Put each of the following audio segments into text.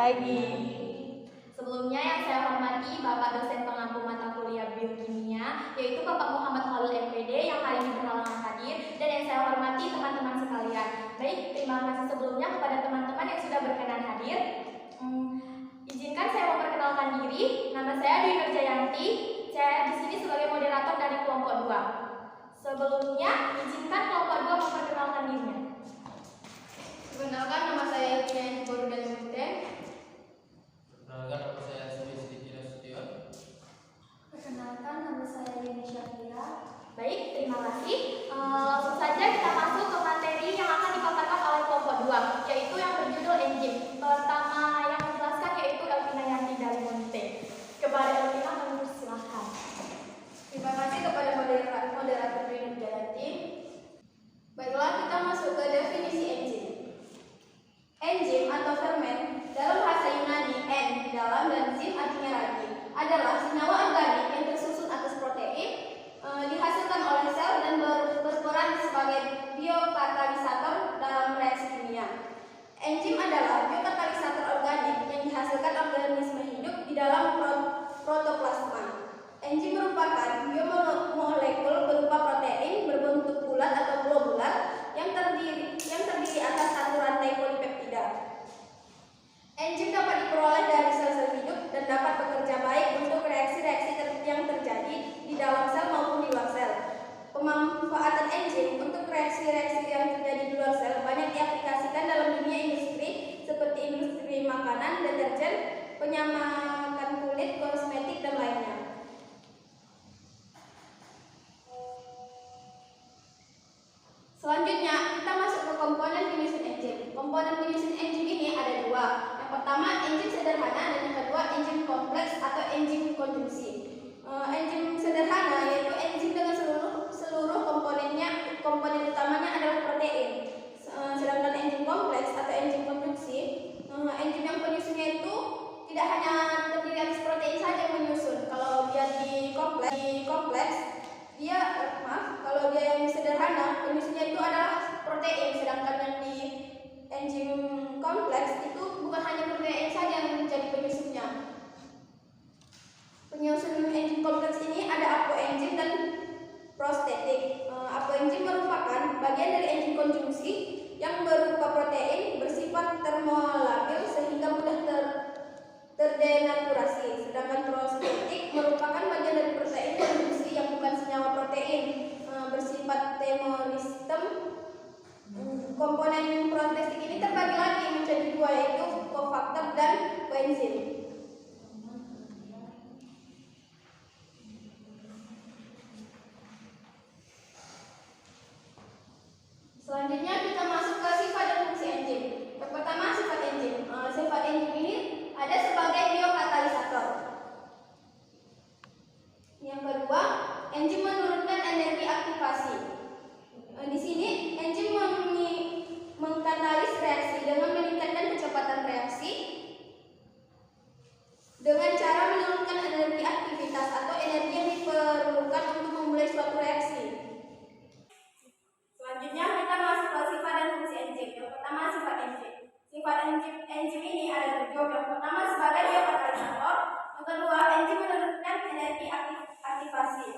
lagi. Sebelumnya yang saya hormati Bapak dosen pengampu mata kuliah biokimia, yaitu Bapak Muhammad Khalil MPD yang hari ini berhalangan hadir, dan yang saya hormati teman-teman sekalian. Baik, terima kasih sebelumnya kepada teman-teman yang sudah berkenan hadir. Izinkan saya memperkenalkan diri. Nama saya Dwi Nurjayanti. Saya di sini sebagai moderator dari kelompok 2. Sebelumnya, izinkan kelompok 2 memperkenalkan dirinya. Perkenalkan, nama saya Ilmiah Baru dan Muten. Perkenalkan, nama saya Sudi Sidiki Nasution. Perkenalkan, nama saya Yeni Syafira. Baik, terima kasih. Langsung saja kita masuk ke materi yang akan dipaparkan oleh kelompok 2, yaitu yang berjudul enzim. Pertama yang menjelaskan yaitu Elvina Yanti dari Monte. Kepada Elvina, kami silakan. Terima kasih kepada moderator Dwi Nurjayanti. Baiklah, kita masuk ke definisi enzim. Enzim atau fermen dalam bahasa Yunani dalam dan zim artinya ragi adalah senyawa organik yang tersusun atas protein, dihasilkan oleh sel dan berperan sebagai biokatalisator dalam reaksi kimia. Enzim adalah biokatalisator organik yang dihasilkan organisme hidup di dalam protoplasma. Enzim merupakan biomolekul berupa protein berbentuk bulat atau globular yang terdiri atas satu rantai polipeptida. Enzim dapat diperoleh dari sel-sel hidup dan dapat bekerja baik untuk reaksi-reaksi yang terjadi di dalam sel maupun di luar sel. Pemanfaatan enzim untuk reaksi-reaksi yang terjadi di luar sel banyak diaplikasikan dalam dunia industri seperti industri makanan, deterjen, penyamakan kulit, kosmetik, dan lainnya. Selanjutnya, kita masuk ke komponen penyusun enzim. Komponen penyusun enzim ini ada dua. Yang pertama, enzim sederhana, dan yang kedua, enzim kompleks atau enzim konjungsi. Enzim sederhana yaitu enzim dengan seluruh komponennya, komponen utamanya adalah protein. Sedangkan enzim kompleks atau enzim konjungsi, enzim yang penyusunnya itu tidak hanya terdiri atas protein saja yang menyusun. Kalau dia di kompleks kalau dia yang sederhana, penyusunnya itu adalah protein, sedangkan yang di enzim kompleks itu bukan hanya protein saja yang menjadi penyusunnya. Penyusun enzim kompleks ini ada apoenzim dan prostetik. Apoenzim merupakan bagian dari enzim konjungsi yang berupa protein bersifat termolabil sehingga mudah terdenaturasi. Sedangkan prostetik merupakan bagian dari protein konjungsi yang bukan senyawa protein, bersifat temolistem. Komponen prostetik ini terbagi lagi menjadi dua, yaitu kofaktor dan koenzim. Selanjutnya kita masuk ke sifat dan fungsi enzim. Yang pertama, sifat enzim. Sifat enzim ini ada sebagai biokatalisator. Yang kedua, enzim menurunkan energi aktivasi. Di sini enzim mengkatalis reaksi dengan meningkatkan kecepatan reaksi dengan cara menurunkan energi aktivitas atau energi yang diperlukan untuk memulai suatu reaksi. Selanjutnya kita masuk ke sifat dan fungsi enzim. Yang pertama, sifat enzim. Sifat enzim ini ada tujuh. Yang pertama sebagai biokatalisator. Yang kedua, enzim menurunkan energi aktivasi.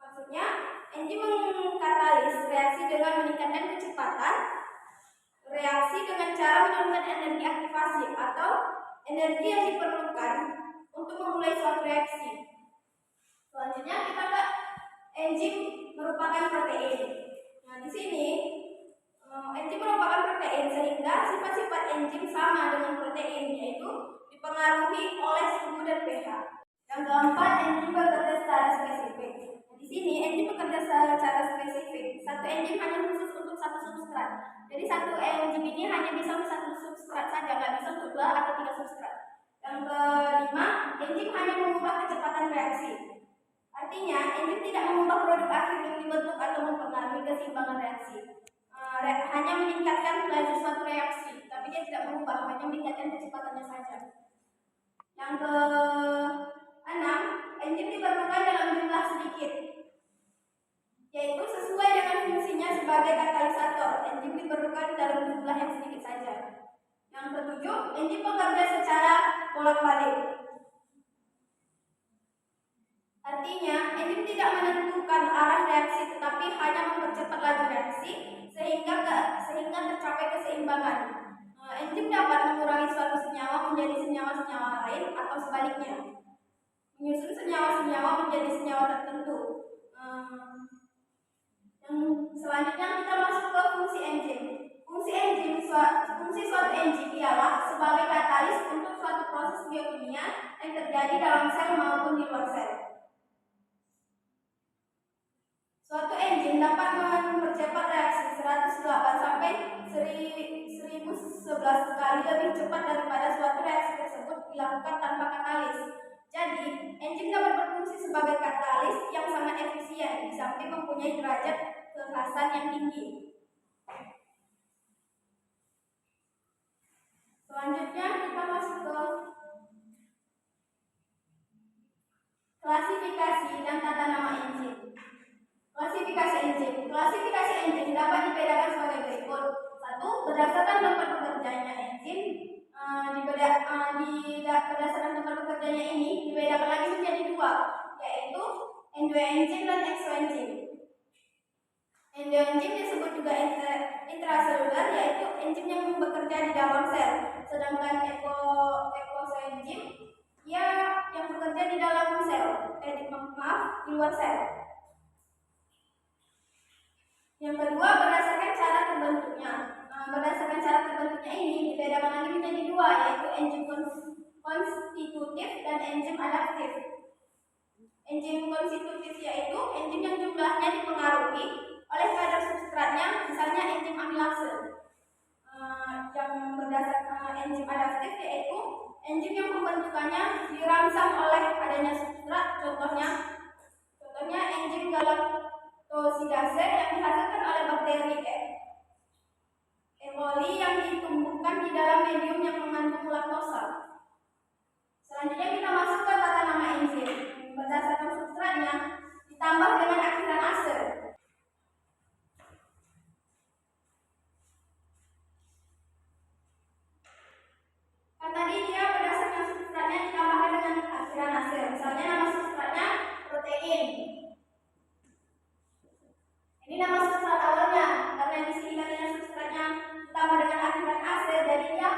Maksudnya, enzim mengkatalis reaksi dengan meningkatkan kecepatan reaksi dengan cara menurunkan energi aktivasi atau energi yang diperlukan untuk memulai suatu reaksi. Selanjutnya kita ke enzim merupakan protein. Nah, di sini enzim merupakan protein sehingga sifat-sifat enzim sama dengan protein, yaitu dipengaruhi oleh suhu dan pH. Yang keempat, enzim bekerja secara spesifik. Nah, di sini enzim bekerja secara spesifik. Satu enzim hanya khusus untuk satu substrat. Jadi satu enzim ini hanya bisa untuk satu substrat saja, nggak bisa untuk 2 atau 3 substrat. Yang kelima, enzim hanya mengubah kecepatan reaksi. Artinya, enzim tidak mengubah produk akhir yang dibentuk atau mempengaruhi keseimbangan reaksi. Hanya meningkatkan laju suatu reaksi, tapi dia tidak mengubah, hanya meningkatkan kecepatannya saja. Yang keenam, enzim diperlukan dalam jumlah sedikit, yaitu sesuai dengan fungsinya sebagai katalisator. Enzim diperlukan dalam jumlah yang sedikit saja. Yang Yang ketujuh, enzim bekerja secara bolak-balik. Artinya, enzim tidak menentukan arah reaksi tetapi hanya mempercepat laju reaksi sehingga tercapai keseimbangan. Enzim dapat mengurangi suatu senyawa menjadi senyawa-senyawa lain atau sebaliknya, menyusun senyawa-senyawa menjadi senyawa tertentu. Yang selanjutnya kita masuk ke fungsi enzim. Fungsi suatu enzim ialah sebagai katalis untuk suatu proses biokimia yang terjadi dalam sel maupun di luar sel. Suatu enzim dapat mempercepat reaksi 108 sampai 1011 kali lebih cepat daripada suatu reaksi tersebut dilakukan tanpa katalis. Jadi, enzim dapat berfungsi sebagai katalis yang sangat efisien, di samping mempunyai derajat kekhasan yang tinggi. Selanjutnya kita masuk ke klasifikasi dan tata nama enzim. Klasifikasi enzim dapat dibedakan sebagai berikut. 1. Berdasarkan tempat bekerjanya enzim. Berdasarkan tempat bekerjanya ini dibedakan lagi menjadi 2, yaitu endoenzim dan exoenzim. Endoenzim disebut juga intraseluler, yaitu enzim yang bekerja di dalam sel, sedangkan exoenzim yang bekerja di dalam sel, di luar sel. Yang kedua, berdasarkan cara terbentuknya. Berdasarkan cara terbentuknya ini dibedakan lagi menjadi 2, yaitu enzim konstitutif dan enzim adaptif. Enzim konstitutif yaitu enzim yang jumlahnya dipengaruhi oleh kadar substratnya, misalnya enzim amilase. Yang berdasarkan enzim adaptif yaitu enzim yang pembentukannya dirangsang oleh adanya substrat, contohnya enzim galaktosidase yang dihasilkan oleh bakteri E. coli yang ditumbuhkan di dalam medium yang mengandung laktosa. Selanjutnya kita masuk ke tata nama enzim. Berdasarkan substratnya ditambah dengan akhiran ase. Kan tadi dia berdasarkan substratnya ditambahkan dengan akhiran ase. Misalnya nama substratnya protein. Ini nama substrat awalnya, karena di sini katanya substratnya ditambah dengan akhiran ase, jadinya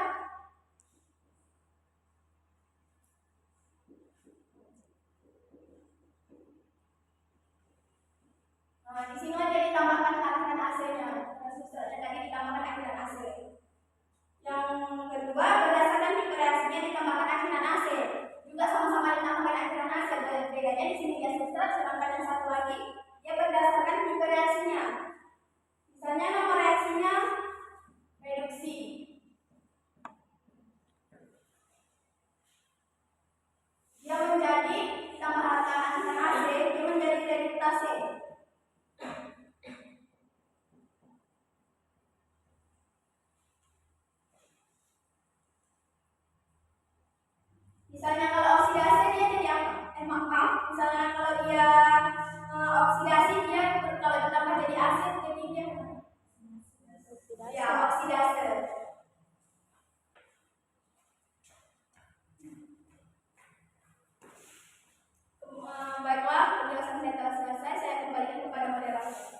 di sini aja ditambahkan akhiran ase-nya. Substratnya tadi ditambahkan akhiran ase. Yang kedua, berdasarkan tipe reaksinya ditambahkan akhiran ase. Juga sama-sama ditambahkan akhiran ase. Bedanya di sini dia substrat, sedangkan yang satu lagi dia berdasarkan tipe reaksinya. Misalnya nama reaksinya reduksi. Dia menjadi ditambahkan akhiran ase, dia menjadi reduktase. Misalnya kalau oksidasi dia jadi apa? Misalnya kalau dia oksidasi dia kalau ditambah jadi asid jadi dia ya oksidase. Baiklah, penjelasan saya telah selesai. Saya kembalikan kepada moderator.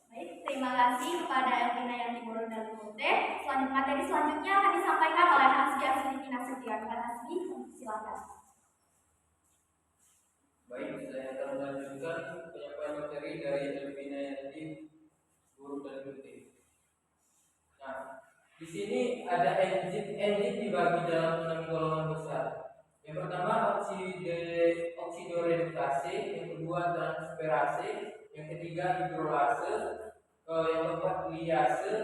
Baik, terima kasih kepada Elvina Yanti Boro dan Putih. Materi selanjutnya akan disampaikan oleh Hasbi Asri Nasution. Hasbi, silakan. Baik, saya akan melanjutkan penyampaian materi dari Elvina Yanti Boro dan Putih. Nah, di sini ada enzim dibagi dalam 6 golongan besar. Yang pertama oksidoreduktase, yang kedua transferase, yang ketiga hidrolase, yang keempat liase,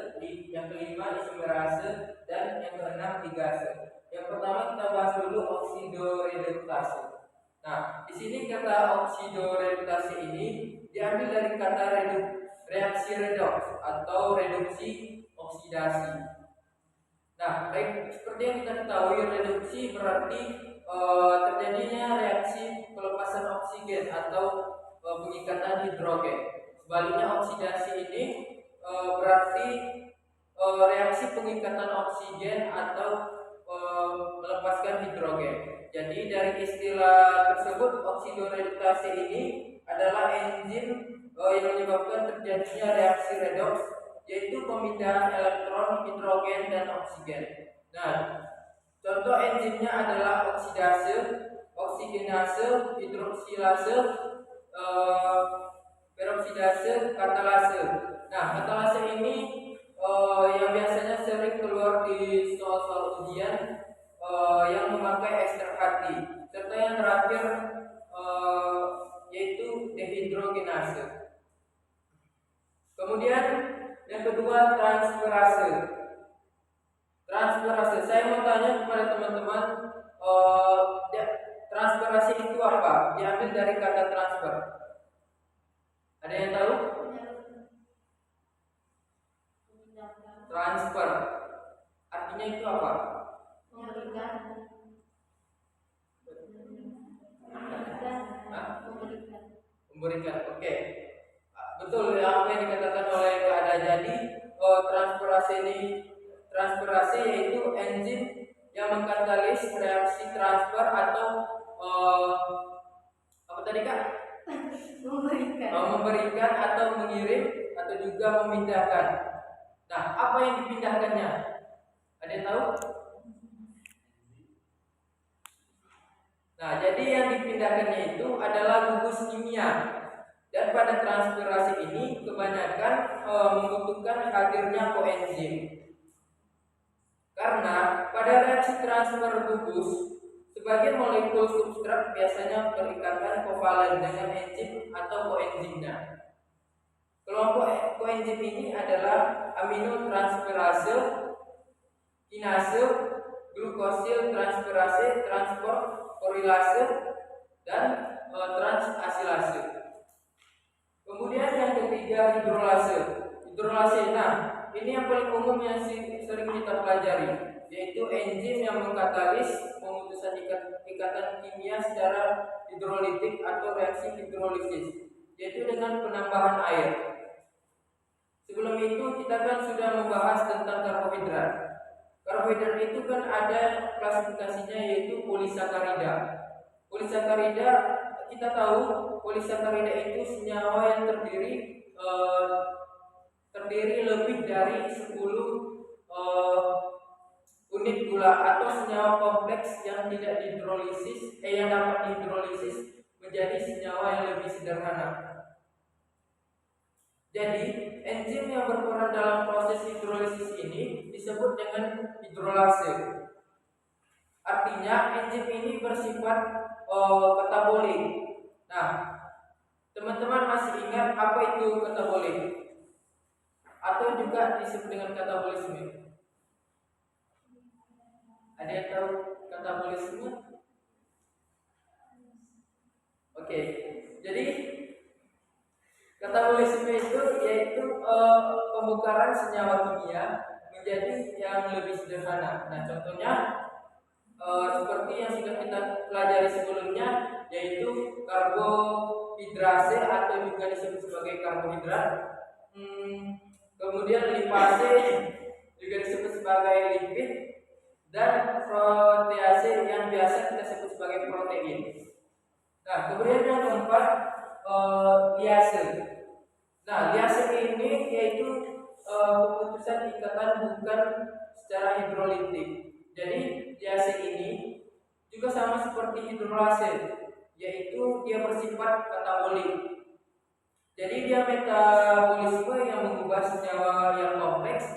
yang kelima isomerase, dan yang keenam ligase. Yang pertama kita bahas dulu oksidoreduktase. Nah, di sini kata oksidoreduktase ini diambil dari kata reaksi redoks atau reduksi oksidasi. Nah, baik seperti yang kita ketahui, reduksi berarti terjadinya reaksi pelepasan oksigen atau pengikatan hidrogen. Sebaliknya oksidasi ini berarti reaksi pengikatan oksigen atau melepaskan hidrogen. Jadi dari istilah tersebut, oksidoredukasi ini adalah enzim yang menyebabkan terjadinya reaksi redoks, yaitu pemindahan elektron hidrogen dan oksigen. Nah, contoh enzimnya adalah oksidase, oksigenase, hidroksilase, peroksidase, katalase. Nah, katalase ini yang biasanya sering keluar di soal-soal ujian yang memakai ekstrak hati. Serta yang terakhir yaitu dehidrogenase. Kemudian yang kedua, transferase. Transferase, saya mau tanya kepada teman-teman, transferase itu apa? Diambil dari kata transfer. Ada yang tahu? Transfer artinya itu apa? Memberikan. Oke. Betul apa yang dikatakan oleh Kak Ada. Jadi transferase yaitu enzim yang mengkatalis reaksi transfer atau apa tadi Kak? Memberikan atau mengirim atau juga memindahkan. Nah, apa yang dipindahkannya? Ada yang tahu? Nah, jadi yang dipindahkannya itu adalah gugus kimia. Dan pada transferase ini kebanyakan membutuhkan hadirnya koenzim. Karena pada reaksi transfer gugus, sebagian molekul substrat biasanya berikatan kovalen dengan enzim atau koenzimnya. Kelompok koenzim ini adalah aminotransferase, kinase, glukosil transferase, transfosforilase, dan transasilase. Kemudian yang ketiga, hidrolase. Nah, ini yang paling umum yang sering kita pelajari, yaitu enzim yang mengkatalis pemutusan ikatan kimia secara hidrolitik atau reaksi hidrolisis, yaitu dengan penambahan air. Sebelum itu kita kan sudah membahas tentang karbohidrat. Karbohidrat itu kan ada klasifikasinya, yaitu polisakarida. Polisakarida, kita tahu polisakarida itu senyawa yang terdiri lebih dari 10 unit gula atau senyawa kompleks yang tidak dihidrolisis yang dapat dihidrolisis menjadi senyawa yang lebih sederhana. Jadi, enzim yang berperan dalam proses hidrolisis ini disebut dengan hidrolase. Artinya, enzim ini bersifat katabolik. Nah, teman-teman masih ingat apa itu katabolik? Atau juga disebut dengan katabolisme? Ada yang tahu katabolisme? Oke, jadi katabolisme itu yaitu pembukaran senyawa kimia menjadi yang lebih sederhana. Nah, contohnya seperti yang sudah kita pelajari sebelumnya, yaitu karbohidrase atau juga disebut sebagai karbohidrat. Kemudian lipase juga disebut sebagai lipid, dan protease yang biasa kita sebut sebagai protein. Nah, kemudian yang keempat, liase. Nah, liase ini yaitu pemutusan ikatan bukan secara hidrolitik. Jadi liase ini juga sama seperti hidrolase, yaitu dia bersifat katabolik. Jadi dia metabolisme yang mengubah senyawa yang kompleks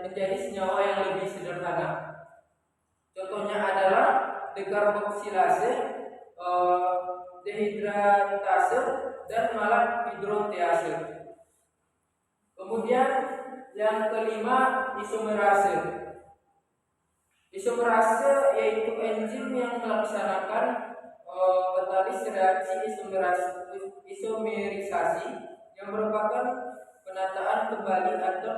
menjadi senyawa yang lebih sederhana. Contohnya adalah dekarboksilase, dehidratase, dan malah hidrotease. Kemudian yang kelima, isomerase. Isomerase yaitu enzim yang melaksanakan katalis reaksi isomerisasi yang merupakan penataan kembali atom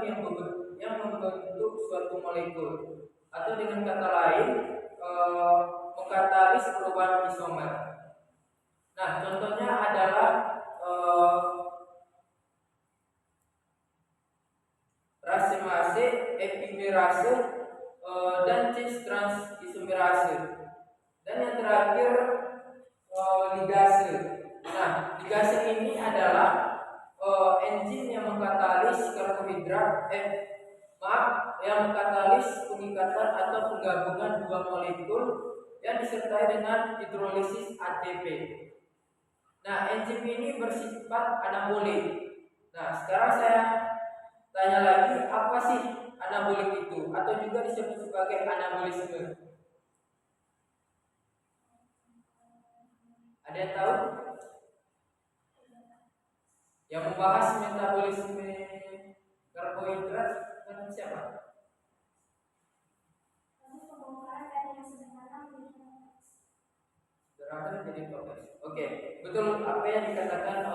yang membentuk suatu molekul, atau dengan kata lain mengkatalis perubahan isomer. Nah, contohnya adalah racemase, ini adalah enzim yang mengkatalis karbohidrat yang mengkatalis pengikatan atau penggabungan dua molekul yang disertai dengan hidrolisis ATP. Nah, enzim ini bersifat anabolik. Nah, sekarang saya tanya lagi, apa sih anabolik itu atau juga disebut sebagai anabolisme? Ada yang tahu? Yang membahas metabolisme karbohidrat kan siapa? Sederhana jadi progres. Oke, betul apa yang dikatakan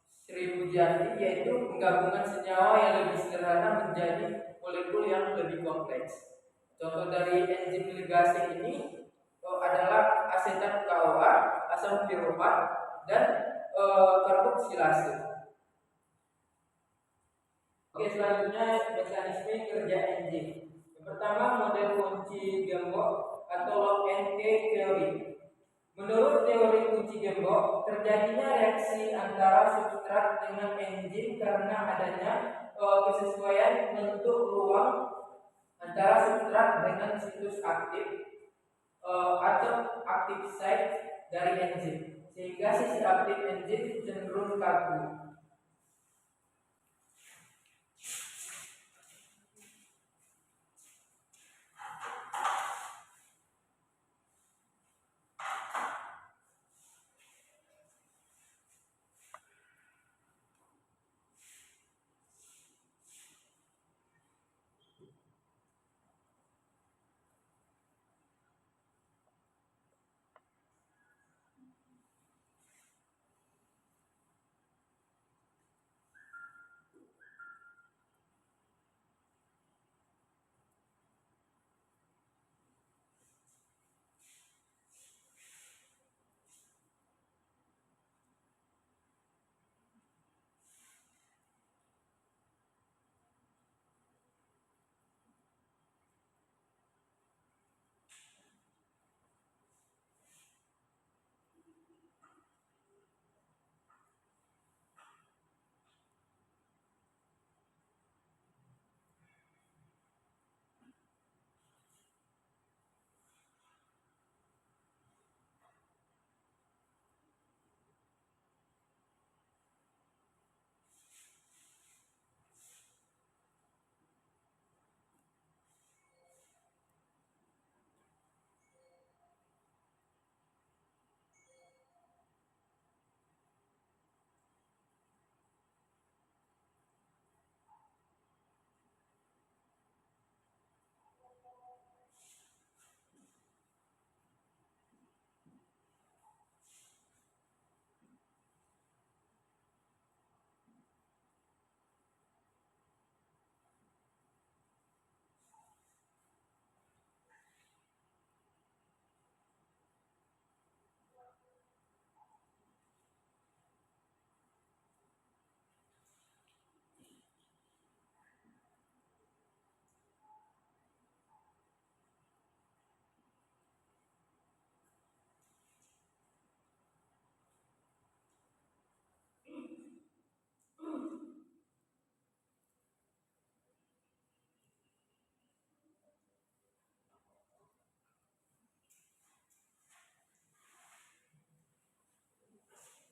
Sri Pujiani, yaitu penggabungan senyawa yang lebih sederhana menjadi molekul yang lebih kompleks. Contoh dari enzim ligase ini adalah asetat KOA, asam piruvat, dan karboksilase. Oke, selanjutnya mekanisme kerja enzim. Yang pertama, model kunci gembok atau lock and key teori. Menurut teori kunci gembok, terjadinya reaksi antara substrat dengan enzim karena adanya kesesuaian bentuk ruang antara substrat dengan situs aktif atau active site dari enzim, sehingga sisi aktif enzim cenderung kaku.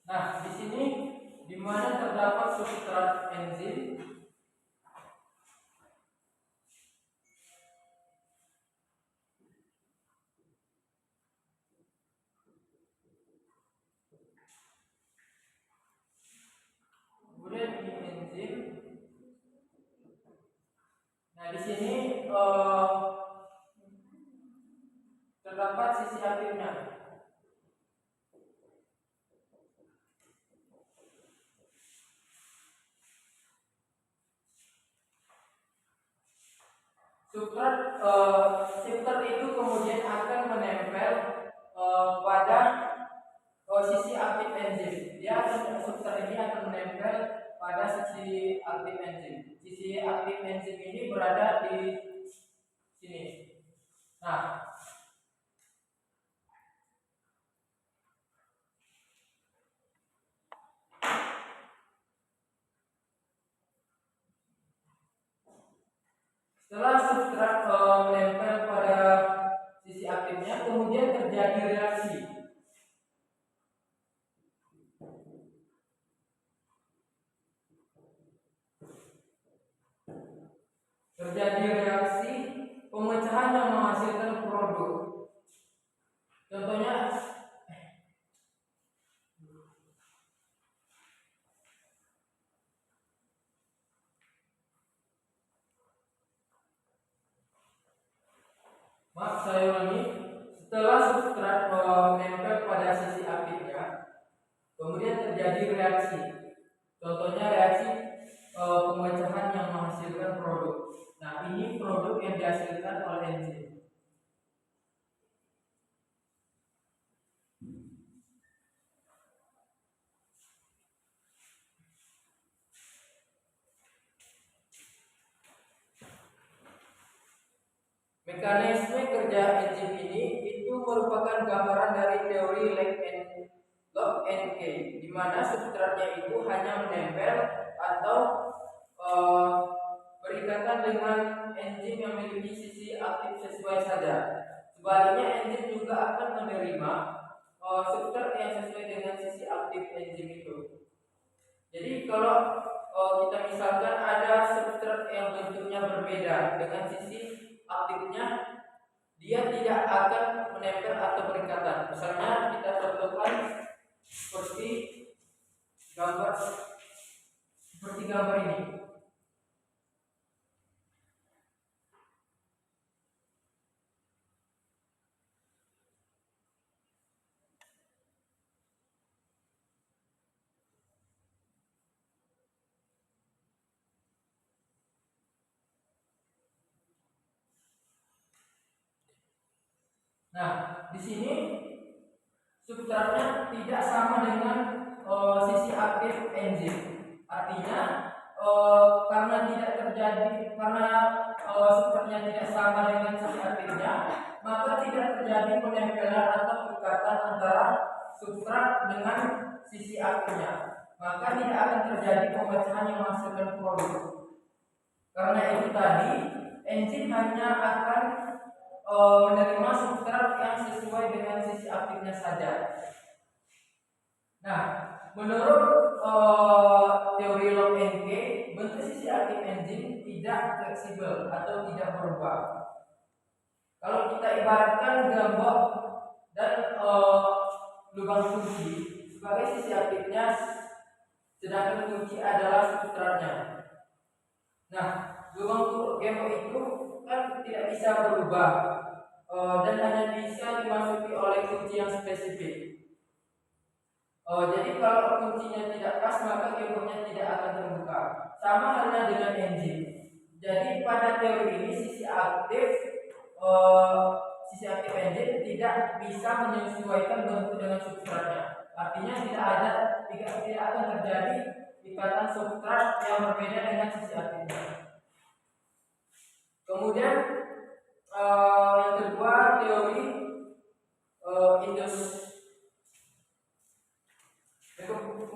Nah, di sini di mana terdapat substrat enzim, kemudian ini enzim. Nah, di sini terdapat sisi aktifnya. Substrat itu kemudian akan menempel pada sisi aktif enzim. Substrat ini akan menempel pada sisi aktif enzim. Sisi aktif enzim ini berada di sini. Nah, Setelah substrat menempel pada sisi aktifnya, kemudian terjadi reaksi. Terjadi reaksi pemecahan yang menghasilkan produk. Contohnya maaf, saya ulangi. Setelah substrat menempel pada sisi aktifnya, kemudian terjadi reaksi. Contohnya reaksi pemecahan yang menghasilkan produk. Nah, ini produk yang dihasilkan oleh enzim. Mekanisme kerja enzim ini itu merupakan gambaran dari teori Log and Key, di mana substratnya itu hanya menempel atau berikatan dengan enzim yang memiliki sisi aktif sesuai saja. Sebaliknya, enzim juga akan menerima substrat yang sesuai dengan sisi aktif enzim itu. Jadi kalau kita misalkan ada substrat yang bentuknya berbeda dengan sisi aktifnya, dia tidak akan menempel atau berikatan. Misalnya kita contohkan seperti gambar ini. Nah, di sini substratnya tidak sama dengan sisi aktif enzim. Artinya karena substratnya tidak sama dengan sisi aktifnya, maka tidak terjadi penempelan atau ikatan antara substrat dengan sisi aktifnya. Maka tidak akan terjadi pemecahan yang menghasilkan produk. Karena itu tadi enzim hanya akan menerima substrat yang sesuai dengan sisi aktifnya saja. Nah, menurut teori Log and Key, bentuk sisi aktif enzim tidak fleksibel atau tidak berubah. Kalau kita ibaratkan gembok dan lubang kunci sebagai sisi aktifnya, sedangkan kunci adalah substratnya. Nah, lubang gembok itu kan tidak bisa berubah dan hanya bisa dimasuki oleh kunci yang spesifik. Jadi kalau kuncinya tidak pas, maka gemboknya tidak akan terbuka. Sama halnya dengan enzim. Jadi pada teori ini sisi aktif enzim tidak bisa menyesuaikan bentuk dengan substratnya. Artinya tidak akan terjadi ikatan substrat yang berbeda dengan sisi aktifnya. Kemudian yang kedua, teori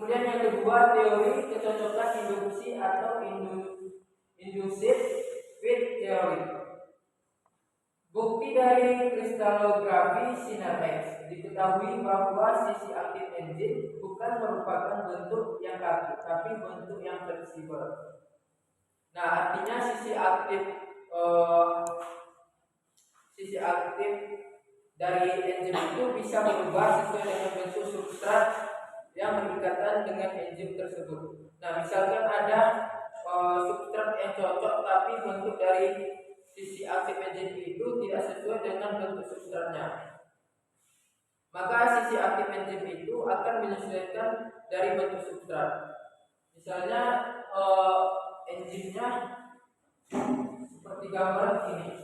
Kemudian yang kedua, teori kecocokan induksi atau inductive fit theory. Bukti dari kristalografi sinar X diketahui bahwa sisi aktif enzim bukan merupakan bentuk yang kaku, tapi bentuk yang fleksibel. Nah, artinya sisi aktif dari enzim itu bisa berubah sesuai dengan bentuk substrat yang berikatan dengan enzim tersebut. Nah, misalkan ada substrat yang cocok tapi bentuk dari sisi aktif enzim itu tidak sesuai dengan bentuk substratnya, maka sisi aktif enzim itu akan menyesuaikan dari bentuk substrat. Misalnya enzimnya seperti gambar ini.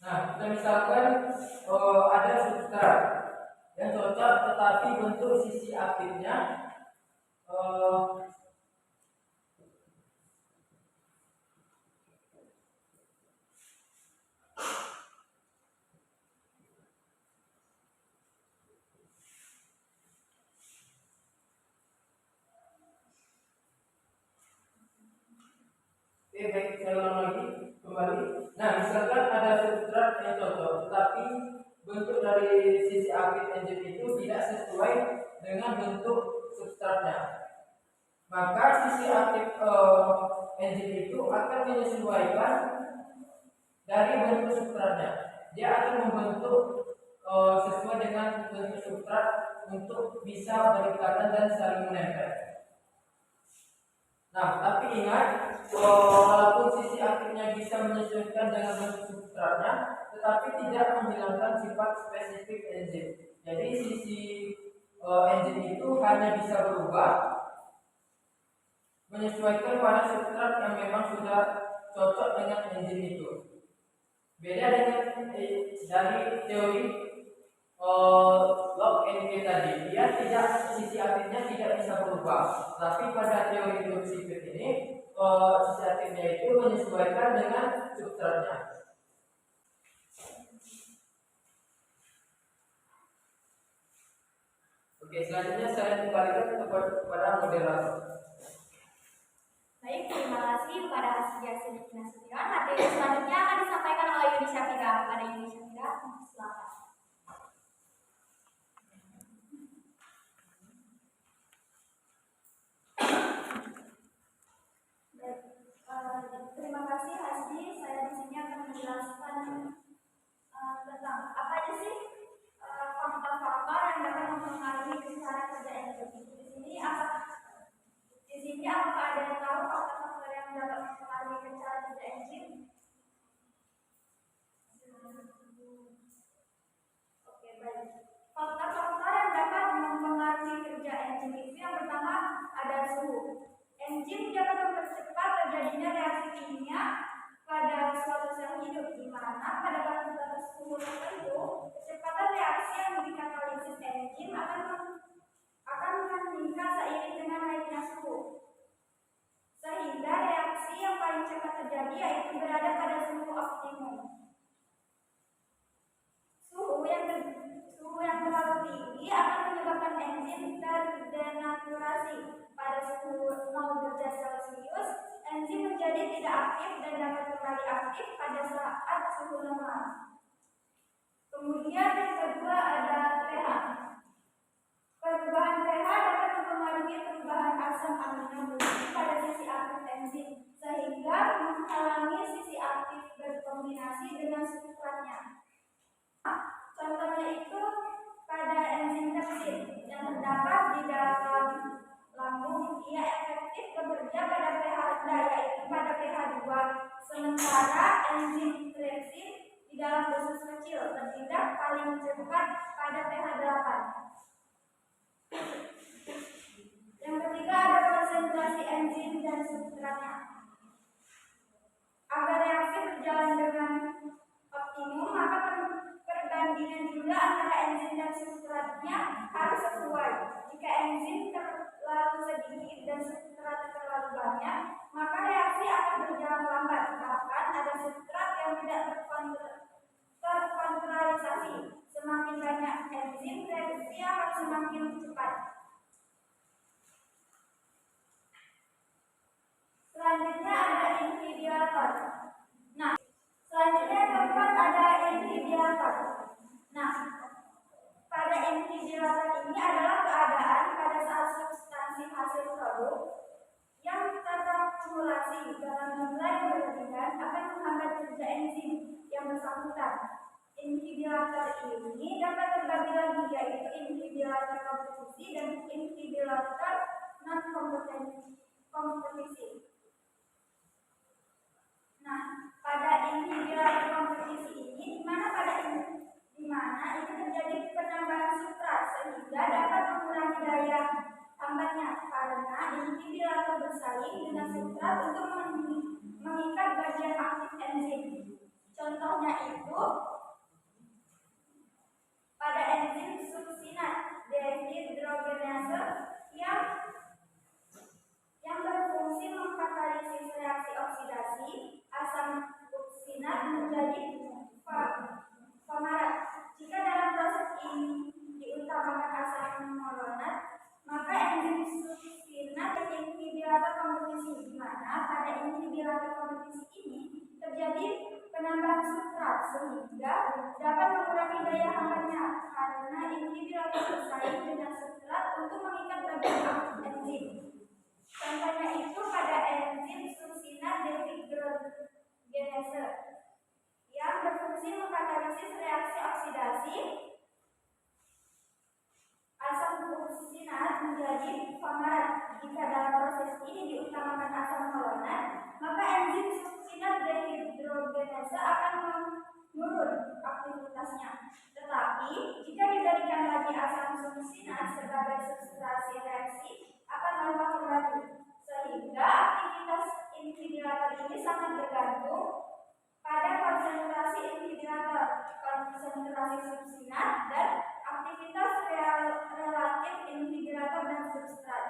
Nah, kita misalkan ada substrat yang cocok tetapi bentuk sisi aktifnya baik, saya ulang lagi kembali. Nah, misalkan ada substrat yang cocok, tetapi bentuk dari sisi aktif enzim itu tidak sesuai dengan bentuk substratnya. Maka sisi aktif enzim itu akan menyesuaikan dari bentuk substratnya. Dia akan membentuk sesuai dengan bentuk substrat untuk bisa berikatan dan saling menempel. Nah, tapi ingat, walaupun sisi aktifnya bisa menyesuaikan dengan bentuk substratnya, tetapi tidak menghilangkan sifat spesifik enzim. Jadi sisi enzim itu hanya bisa berubah menyesuaikan pada substrat yang memang sudah cocok dengan enzim itu. Beda dengan dari teori log NK tadi, dia tidak, sisi aktifnya tidak bisa berubah. Tapi pada teori Leucifer ini sisi aktifnya itu menyesuaikan dengan substratnya. Oke, selanjutnya saya kembalikan kepada moderator. Baik, terima kasih kepada Hasbi Nasution. Materi selanjutnya akan disampaikan oleh Yuni Syafira. Pada Yuni Syafira, silakan. Terima kasih Hasbi. Saya di sini akan menjelaskan tentang apa aja sih faktor-faktor yang dapat mempengaruhi cara kerja enzim. Di sini apakah ada yang tahu faktor-faktor yang dapat mempengaruhi cara kerja enzim? Oke, baik. Faktor-faktor yang dapat mempengaruhi kerja enzim itu yang pertama ada suhu. Enzim dapat mempercepat terjadinya reaksi kimia pada suatu sel hidup, di mana pada batas suhu tertentu kecepatan reaksi yang dikatalisis enzim akan meningkat seiring dengan naiknya suhu, sehingga reaksi yang paling cepat terjadi yaitu berada pada suhu optimum. Suhu yang terlalu tinggi akan menyebabkan enzim terdenaturasi. Pada suhu 0 derajat Celcius, enzim menjadi tidak aktif dan dapat kembali aktif pada saat suhu normal. Kemudian yang kedua ada pH. Perubahan pH dapat mempengaruhi perubahan asam amino pada sisi aktif enzim, sehingga menghalangi sisi aktif berkombinasi dengan substratnya. Contohnya itu pada enzim peptid yang terdapat di dalam lambung, ia efektif bekerja pada pH rendah, yaitu pada pH 2, sementara enzim tripsin di dalam dosis kecil bertindak paling cepat pada pH 8. Yang ketiga ada konsentrasi enzim dan substratnya. Agar reaksi berjalan dengan optimum, maka perbandingan jumlah antara enzim dan substratnya harus sesuai. Jika enzim terlalu sedikit dan substrat terlalu banyak, maka reaksi akan berjalan lambat. Bahkan ada substrat yang tidak terkontralisasi. Semakin banyak enzim, reaksi akan semakin cepat. Selanjutnya ada inhibitor. Nah, selanjutnya keempat ada inhibitor. Nah, pada inhibitor ini adalah keadaan pada saat substansi hasil produk yang terakumulasi dalam jumlah yang berlebihan akan menghambat kerja enzim yang bersangkutan. Inhibitor ini dapat terbagi lagi, yaitu inhibitor kompetisi dan inhibitor non kompetisi. Nah, pada inhibitor kompetisi ini, di mana itu terjadi penambahan substrat sehingga dapat mengurangi daya hambatnya, karena inhibitor bersaing dengan substrat untuk mengikat bagian aktif enzim. Contohnya itu pada enzim suksinat dehidrogenase yang berfungsi mengkatalisis reaksi oksidasi asam suksinat menjadi fumarat. Jika dalam proses ini diutamakan asam malonat, maka enzim suksinat inhibitor kompetisi, di mana pada inhibitor kompetisi ini terjadi penambahan substrat sehingga dapat mengurangi daya hambatnya karena inhibitor bersaing dengan substrat untuk mengikat bagian enzim. Contohnya itu pada enzim suksinat dehidrogenase yang berfungsi mengkatalisis reaksi oksidasi asam suksinat menjadi fumarat. Jika dalam proses ini diutamakan asam malonat, maka enzim suksinat dehidrogenase akan menurun aktivitasnya. Tetapi jika diberikan lagi asam suksinat sebagai substrasi reaksi, akan melemah kembali, sehingga aktivitas inhibitor ini sangat bergantung pada konsentrasi inhibitor, konsentrasi suksinat, dan aktivitas relatif inhibitor dan substrat.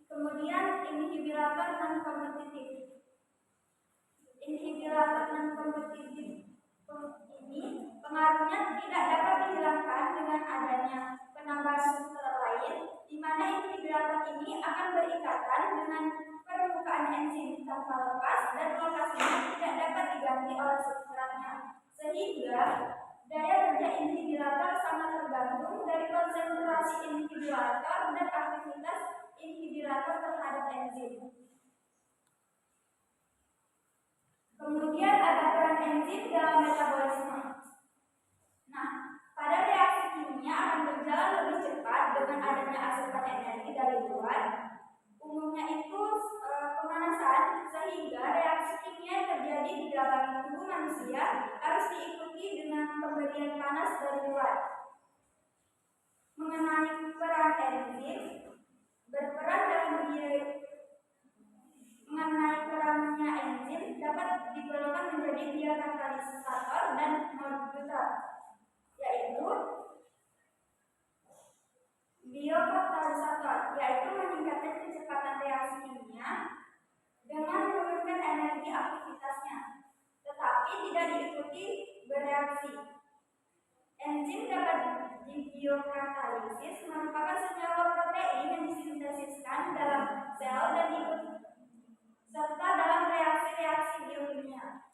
Kemudian inhibitor non-kompetitif. Inhibitor non-kompetitif ini pengaruhnya tidak dapat dihilangkan dengan adanya penambahan substrat lain, di mana inhibitor ini akan berikatan dengan permukaan enzim tanpa lepas dan lokasinya tidak dapat diganti oleh substratnya, sehingga daya kerja inhibitor sangat tergantung dari konsentrasi inhibitor dan aktivitas inhibitor terhadap enzim. Kemudian ada peran enzim dalam metabolisme. Nah, pada reaksi kimia akan berjalan lebih cepat dengan adanya asupan energi dari luar, umumnya itu pemanasan, sehingga reaksi kimia yang terjadi di dalam tubuh manusia harus diikuti dengan pemberian panas dari luar. Mengenai peran enzim, berperan dalam mengenai perannya enzim dapat digolongkan menjadi biokatalisator dan modulator, yaitu biokatalisator yaitu meningkatkan kecepatan reaksi kimia dengan menurunkan energi aktivitasnya, tetapi tidak diikuti bereaksi. Enzim dapat dibiokatalisis merupakan senyawa protein yang disintesiskan dalam sel dan ikut serta dalam reaksi-reaksi biokimia.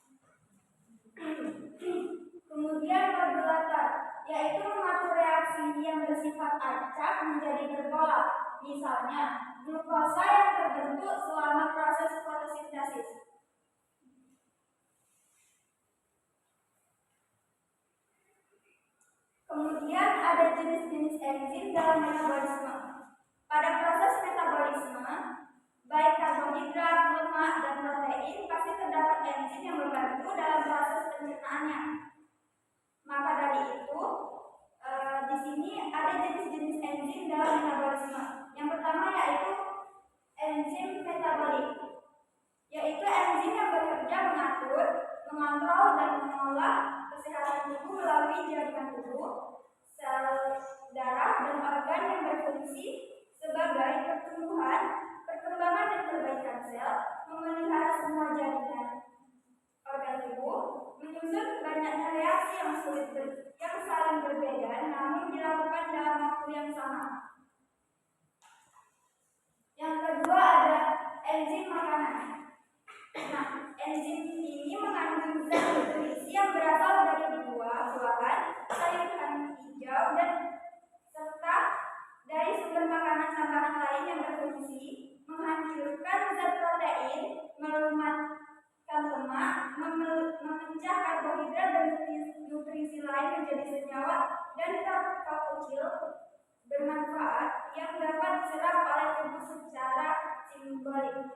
Kemudian modulator yaitu mengatur reaksi yang bersifat acak menjadi berpola. Misalnya, glukosa yang terbentuk selama proses fotosintesis. Kemudian ada jenis-jenis enzim dalam metabolisme. Pada proses metabolisme, baik karbohidrat, lemak, dan protein pasti terdapat enzim yang membantu dalam proses pencernaannya. Maka dari itu, di sini ada jenis-jenis enzim dalam metabolisme. Yang pertama yaitu enzim metabolik, yaitu enzim yang bekerja mengatur, mengontrol, dan mengolah kesehatan tubuh melalui jaringan tubuh, sel darah, dan organ yang berfungsi sebagai pertumbuhan, perkembangan, dan perbaikan sel, memelihara semua jaringan organ tubuh, menyusun banyaknya reaksi yang saling berbeda namun dilakukan dalam waktu yang sama. Yang kedua ada enzim makanan. Nah, enzim ini mengandung zat nutrisi yang berasal dari buah-buahan, sayuran hijau, dan serta dari sumber makanan tambahan lain yang berfungsi menghancurkan zat protein, melumatkan lemak, memecah karbohidrat dan nutrisi lain menjadi senyawa dan zat kecil bermanfaat yang dapat diserap oleh tubuh secara simbolik.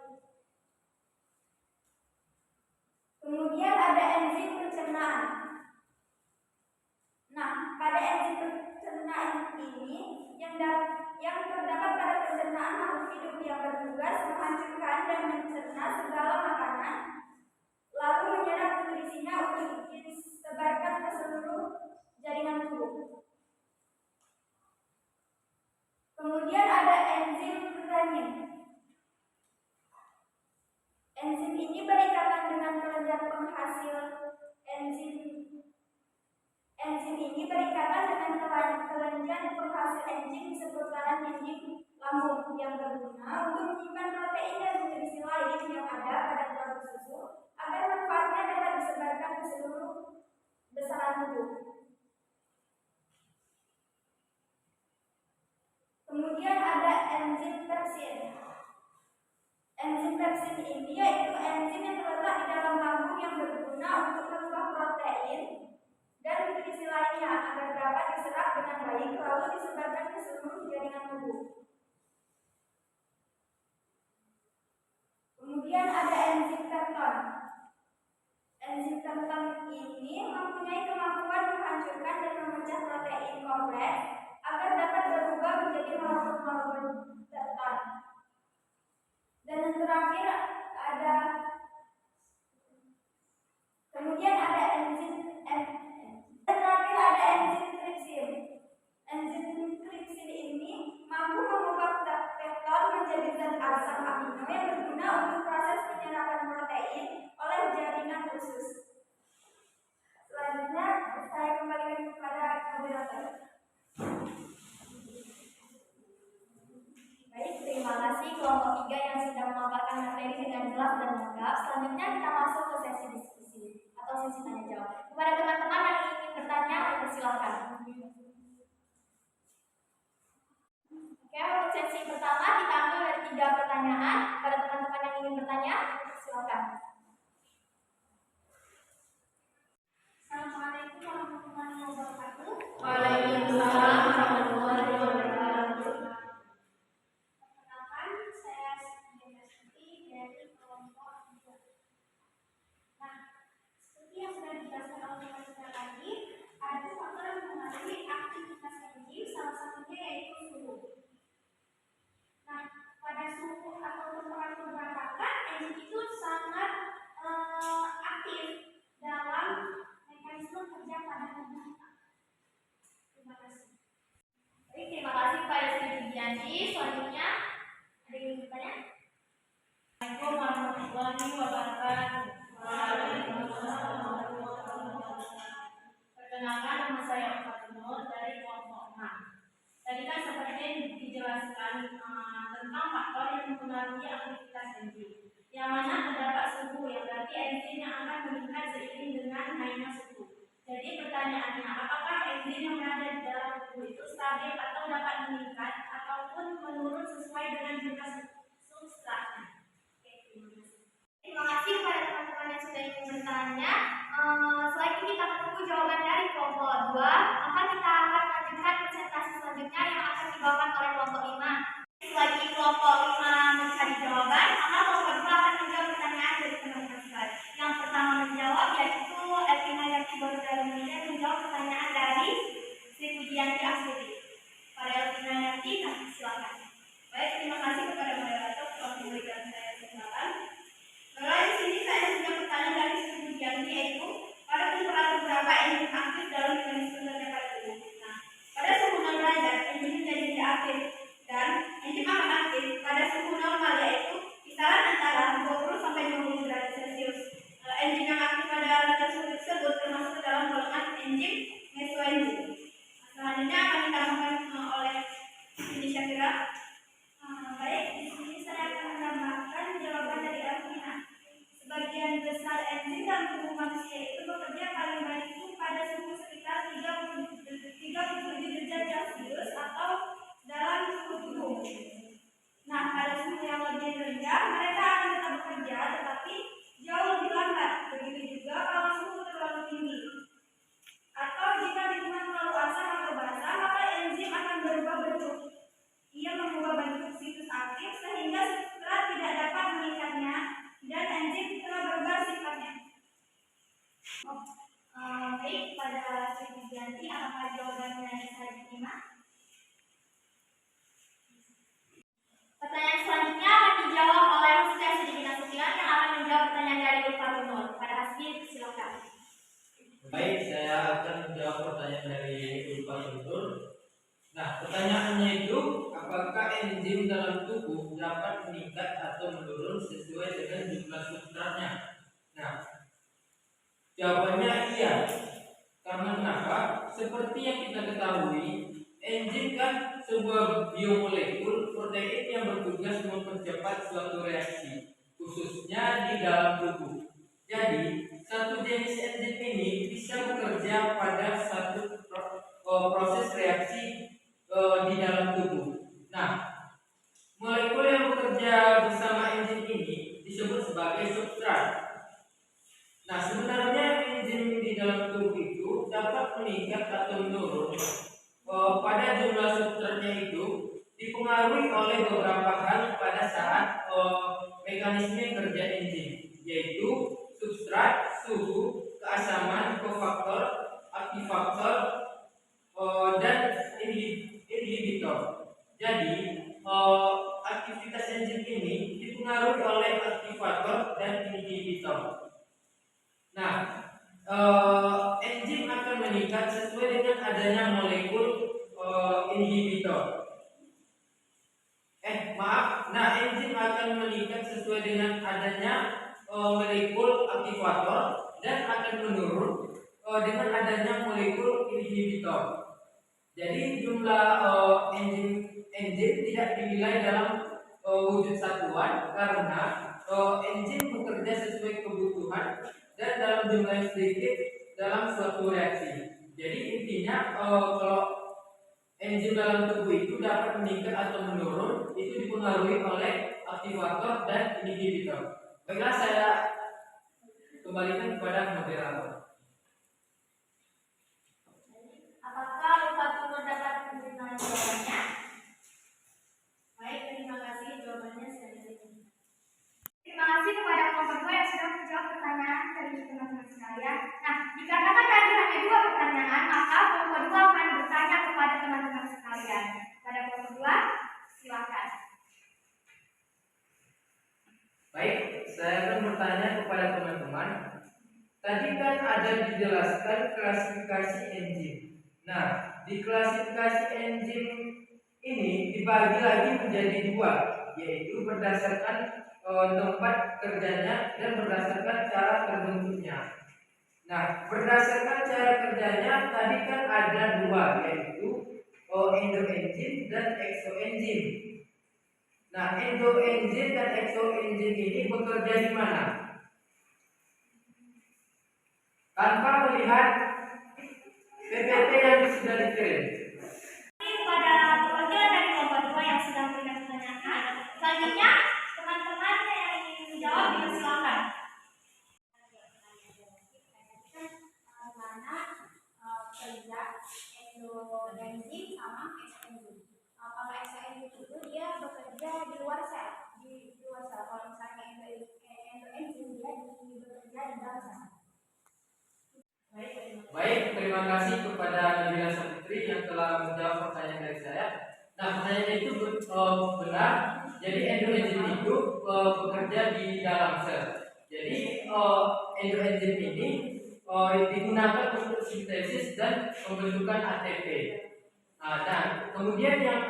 Kemudian ada enzim pencernaan. Nah, pada enzim pencernaan ini yang terdapat pada pencernaan makhluk hidup yang bertugas menghancurkan dan mencerna segala makanan, lalu menyerap nutrisinya ini berikatan dengan kelenjar penghasil enzim. Enzim ini berikatan dengan kelenjar penghasil enzim di seputaran dinding lambung yang berguna untuk menyimpan protein dan nutrisi lain yang ada pada produk susu agar manfaatnya dapat disebarkan ke seluruh besaran tubuh. Kemudian ada enzim pepsin. Enzim pepsin ini yaitu enzim yang terletak di dalam lambung yang berguna untuk mengubah protein dan nutrisi lainnya agar dapat diserap dengan baik lalu disebarkan ke seluruh jaringan tubuh. Kemudian ada enzim pepton. Enzim pepton ini mempunyai kemampuan menghancurkan dan memecah protein kompleks agar dapat berubah menjadi molekul-molekul pepton. Dan yang terakhir ada tripsin. Enzim tripsin ini mampu mengubah pepton menjadi zat asam amino yang berguna untuk proses penyerapan protein oleh jaringan usus. Selanjutnya saya kembalikan kepada moderator. Baik, terima kasih kelompok 3 yang sudah memaparkan materi dengan jelas dan lengkap. Selanjutnya kita masuk ke sesi diskusi atau sesi tanya jawab. Kepada teman-teman yang ingin bertanya, silakan. Oke, untuk sesi pertama kita ambil dari 3 pertanyaan. Pada teman-teman yang ingin bertanya, silakan. Assalamualaikum warahmatullahi wabarakatuh. Waalaikumsalam warahmatullahi wabarakatuh. Perkenalkan, saya Suti dari kelompok 3. Nah, seperti yang sudah dijelaskan oleh Mas tadi, ada faktor yang mempengaruhi aktivitas enzim, salah satunya yaitu suhu. Nah, pada suhu atau temperatur berapapun, enzim itu sangat aktif dalam mekanisme kerja pada tubuh kita. Terima kasih. Baik, terima kasih kepada Sri Widianti. Selanjutnya ada yang ingin bertanya? Assalamualaikum warahmatullahi wabarakatuh. Perkenalkan, nama saya Fatimur dari kelompok 6. Tadi kan seperti dijelaskan tentang faktor yang mempengaruhi aktivitas enzim. Yang mana terdapat suhu, yang berarti enzim yang akan meningkat seiring dengan naiknya suhu. Jadi pertanyaannya, apakah enzim yang berada di dalam tubuh itu stabil atau dapat meningkat ataupun menurun sesuai dengan jumlah substratnya? Terima kasih kepada teman-teman yang sudah ingin bertanya. Selain kita menunggu jawaban dari kelompok 2, maka kita akan lanjutkan presentasi selanjutnya yang akan dibawakan oleh kelompok 5. Selagi kelompok 5 mencari jawaban, maka kelompok 2 akan menjawab pertanyaan dari teman-teman sekalian. Yang pertama menjawab yaitu Elvina Yati Barudalunia yang menjawab pertanyaan dari Sri Pujianti Astuti. Pada Elvina Yati, silakan. Baik, terima kasih kepada moderator telah memberikan saya kesempatan. Mulai di sini saya punya pertanyaan dari Sri Pujianti, yaitu pada temperatur berapa enzim aktif dalam mekanisme kerja pada tubuh. Nah, pada suhu 0 derajat enzim menjadi tidak aktif dan enzim akan aktif pada suhu normal yaitu kisaran antara 20 sampai 50 derajat Celcius. Enzim yang aktif pada rendah suhu tersebut termasuk dalam golongan enzim mesoenzim. Selanjutnya akan ditambahkan oleh Siti Syakira. Baik, di sini saya akan menambahkan jawaban dari Elvina. Sebagian besar enzim dalam tubuh manusia itu bekerja paling baik itu pada suhu sekitar 37 derajat Celcius atau dalam suhu tubuh. Nah, pada suhu yang lebih rendah mereka akan tetap bekerja tetapi jauh lebih lambat. Begitu juga kalau suhu terlalu tinggi. Atau jika lingkungan terlalu asam atau basah, maka enzim akan berubah bentuk. Ia mengubah bentuk situs aktif sehingga substrat tidak dapat mengikatnya dan enzim telah berubah sifatnya. Baik, pada Sri Widianti, apakah jawabannya bisa diterima? Pertanyaan selanjutnya akan dijawab oleh Hussein Siddiqui Nasution yang akan menjawab pertanyaan dari Ulfatunur. Pada Hasbi, silakan. Baik, saya akan menjawab pertanyaan dari Ulfatunur. Nah, pertanyaannya itu, apakah enzim dalam tubuh dapat meningkat atau menurun sesuai dengan jumlah substrat Jawabannya iya. Karena kenapa? Seperti yang kita ketahui, enzim kan sebuah biomolekul protein yang bertugas mempercepat suatu reaksi, khususnya di dalam tubuh. Jadi, satu jenis enzim ini bisa bekerja pada satu proses reaksi di dalam tubuh. Nah, molekul yang bekerja bersama enzim ini disebut sebagai substrat. Nah, sebenarnya enzim di dalam tubuh itu dapat meningkat atau menurun pada jumlah substratnya itu dipengaruhi oleh beberapa hal pada saat mekanisme kerja enzim, yaitu substrat, suhu, keasaman, kofaktor, aktivator, dan inhibitor. Jadi, aktivitas enzim ini dipengaruhi oleh aktivator dan inhibitor. Nah, enzim akan meningkat sesuai dengan adanya molekul inhibitor. Enzim akan meningkat sesuai dengan adanya molekul aktivator dan akan menurun dengan adanya molekul inhibitor. Jadi jumlah enzim tidak dinilai dalam wujud satuan karena enzim bekerja sesuai kebutuhan dan dalam jumlah yang sedikit dalam suatu reaksi. Jadi intinya kalau enzim dalam tubuh itu dapat meningkat atau menurun itu dipengaruhi oleh aktivator dan inhibitor. Baiklah, saya kembalikan kepada moderator. Apakah Bapak Timur dapat menerima jawabannya? Baik, terima kasih. Jawabannya sudah diterima. Terima kasih kepada kelompok 2 yang sudah menjawab pertanyaan dari teman-teman sekalian. Nah, dikarenakan tadi hanya 2 pertanyaan, maka kelompok 2 akan bertanya kepada teman-teman sekalian. Pada kelompok 2, silakan. Baik, saya akan bertanya kepada teman-teman. Tadi kan ada dijelaskan klasifikasi enzim. Nah, di klasifikasi enzim ini dibagi lagi menjadi 2, yaitu berdasarkan tempat kerjanya dan berdasarkan cara terbentuknya. Nah, berdasarkan cara kerjanya tadi kan ada 2, yaitu endoenzim dan exoenzim. Nah, endoenzim dan exoenzim ini bekerja di mana? Tanpa melihat PPT yang sudah dikirim. Kepada perwakilan dari kelompok 2 yang sudah memberikan pertanyaan, selanjutnya teman-teman yang ingin menjawab dipersilakan. Mana kerja endoenzim sama exoenzim. Kalau exoenzim itu dia bekerja di luar sel, Kalau misalnya endoenzim dia bekerja di dalam sel. Baik, terima kasih kepada Nabila Saputri yang telah menjawab pertanyaan dari saya. Nah, pertanyaan itu benar. Jadi endoenzim itu bekerja di dalam sel. Jadi endoenzim ini digunakan untuk sintesis dan pembentukan ATP. Nah, dan kemudian yang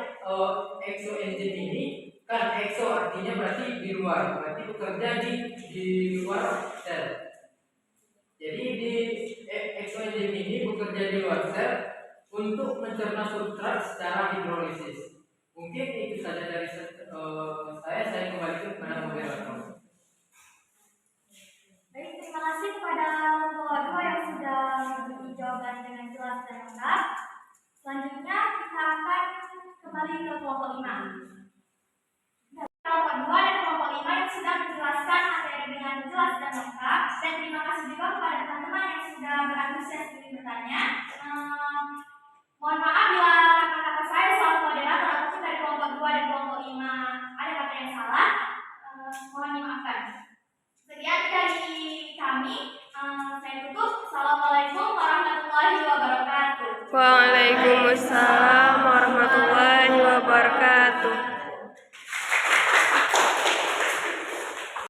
exoenzim ini kan exo artinya berarti di luar, berarti bekerja di luar sel. Jadi di exoenzim ini bekerja di luar sel untuk mencerna substrat secara hidrolisis. Mungkin itu saja dari saya kembalikan kepada moderator. Baik, terima kasih kepada kelompok 2 yang sudah memberi jawaban dengan jelas dan lengkap. Selanjutnya kita akan kembali ke kelompok 5. Kelompok 2 dan kelompok 5 yang sudah menjelaskan materi dengan jelas dan lengkap. Dan terima kasih juga kepada teman-teman yang sudah berantusias ingin bertanya. Mohon maaf bila kata-kata saya selalu moderator ataupun dari kelompok 2 dan kelompok 5 ada kata yang salah. Mohon dimaafkan. Sekian dari kami. Saya tutup. Assalamualaikum warahmatullahi wabarakatuh. Waalaikumsalam warahmatullahi wabarakatuh.